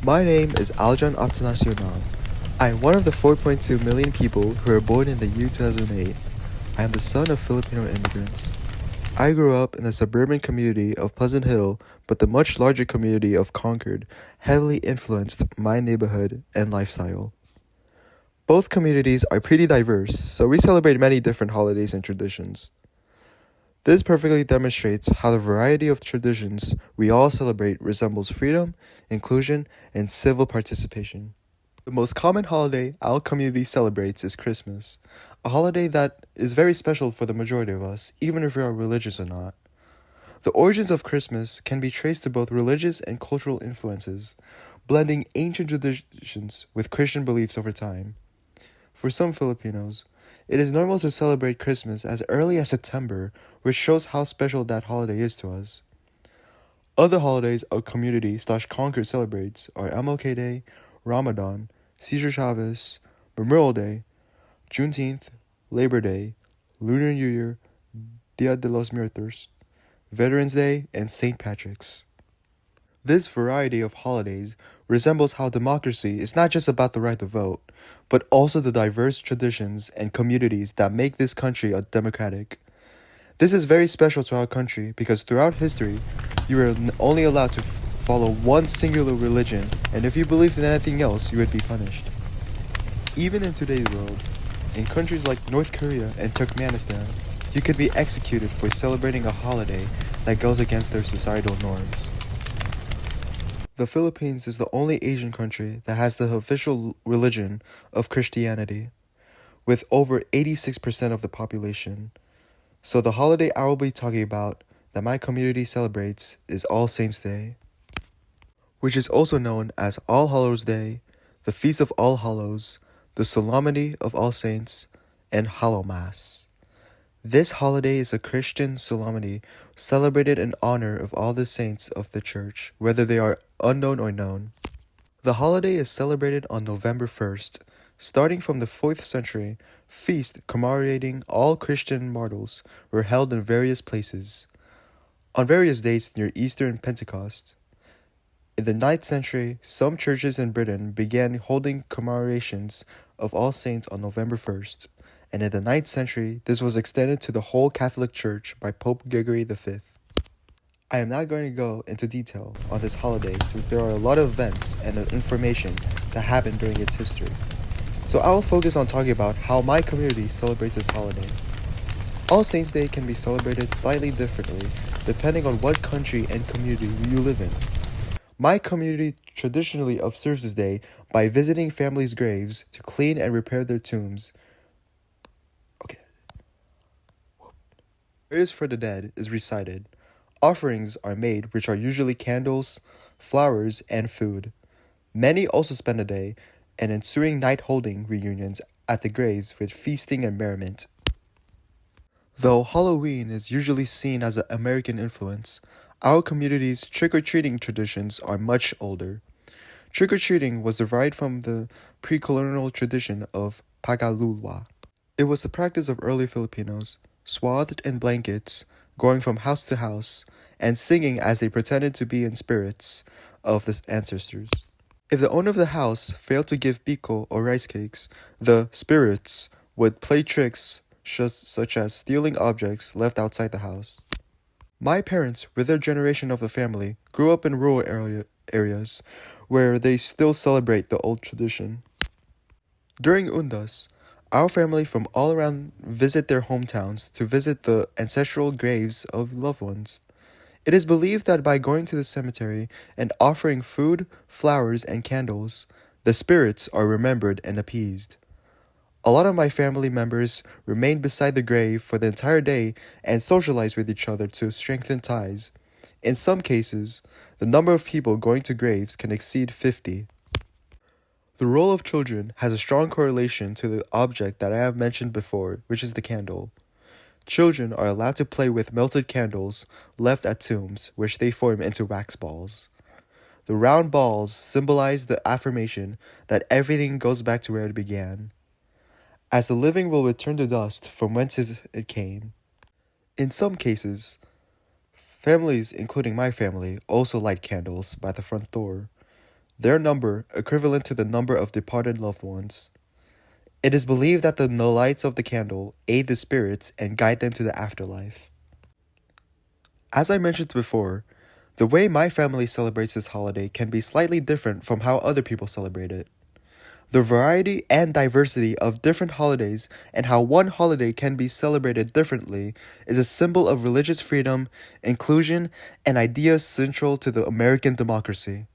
My name is Aljan Atanasionan. I am one of the 4.2 million people who were born in the year 2008. I am the son of Filipino immigrants. I grew up in the suburban community of Pleasant Hill, but the much larger community of Concord heavily influenced my neighborhood and lifestyle. Both communities are pretty diverse, so we celebrate many different holidays and traditions. This perfectly demonstrates how the variety of traditions we all celebrate resembles freedom, inclusion, and civil participation. The most common holiday our community celebrates is Christmas, a holiday that is very special for the majority of us, even if we are religious or not. The origins of Christmas can be traced to both religious and cultural influences, blending ancient traditions with Christian beliefs over time. For some Filipinos, it is normal to celebrate Christmas as early as September, which shows how special that holiday is to us. Other holidays our community/Concord celebrates are MLK Day, Ramadan, Cesar Chavez, Memorial Day, Juneteenth, Labor Day, Lunar New Year, Dia de los Muertos, Veterans Day, and St. Patrick's. This variety of holidays resembles how democracy is not just about the right to vote, but also the diverse traditions and communities that make this country a democratic. This is very special to our country because throughout history, you were only allowed to follow one singular religion, and if you believed in anything else, you would be punished. Even in today's world, in countries like North Korea and Turkmenistan, you could be executed for celebrating a holiday that goes against their societal norms. The Philippines is the only Asian country that has the official religion of Christianity, with over 86% of the population. So the holiday I will be talking about that my community celebrates is All Saints' Day, which is also known as All Hallows Day, the Feast of All Hallows, the Solemnity of All Saints, and Hallowmass. This holiday is a Christian solemnity celebrated in honor of all the saints of the church, whether they are unknown or known. The holiday is celebrated on November 1st. Starting from the 4th century, feasts commemorating all Christian martyrs were held in various places, on various dates near Easter and Pentecost. In the 9th century, some churches in Britain began holding commemorations of All Saints on November 1st, and in the 9th century, this was extended to the whole Catholic Church by Pope Gregory V. I am not going to go into detail on this holiday since there are a lot of events and information that happened during its history. So I will focus on talking about how my community celebrates this holiday. All Saints' Day can be celebrated slightly differently depending on what country and community you live in. My community traditionally observes this day by visiting families' graves to clean and repair their tombs. Prayers for the dead is recited. Offerings are made, which are usually candles, flowers, and food. Many also spend a day and ensuing night holding reunions at the graves with feasting and merriment. Though Halloween is usually seen as an American influence, our community's trick-or-treating traditions are much older. Trick-or-treating was derived from the pre-colonial tradition of Pagalulwa. It was the practice of early Filipinos, swathed in blankets, going from house to house, and singing as they pretended to be in spirits of the ancestors. If the owner of the house failed to give biko or rice cakes, the spirits would play tricks such as stealing objects left outside the house. My parents, with their generation of the family, grew up in rural areas where they still celebrate the old tradition. During Undas, our family from all around visit their hometowns to visit the ancestral graves of loved ones. It is believed that by going to the cemetery and offering food, flowers, and candles, the spirits are remembered and appeased. A lot of my family members remain beside the grave for the entire day and socialize with each other to strengthen ties. In some cases, the number of people going to graves can exceed 50. The role of children has a strong correlation to the object that I have mentioned before, which is the candle. Children are allowed to play with melted candles left at tombs, which they form into wax balls. The round balls symbolize the affirmation that everything goes back to where it began, as the living will return to dust from whence it came. In some cases, families, including my family, also light candles by the front door. their number equivalent to the number of departed loved ones. It is believed that the lights of the candle aid the spirits and guide them to the afterlife. As I mentioned before, the way my family celebrates this holiday can be slightly different from how other people celebrate it. The variety and diversity of different holidays and how one holiday can be celebrated differently is a symbol of religious freedom, inclusion, and ideas central to the American democracy.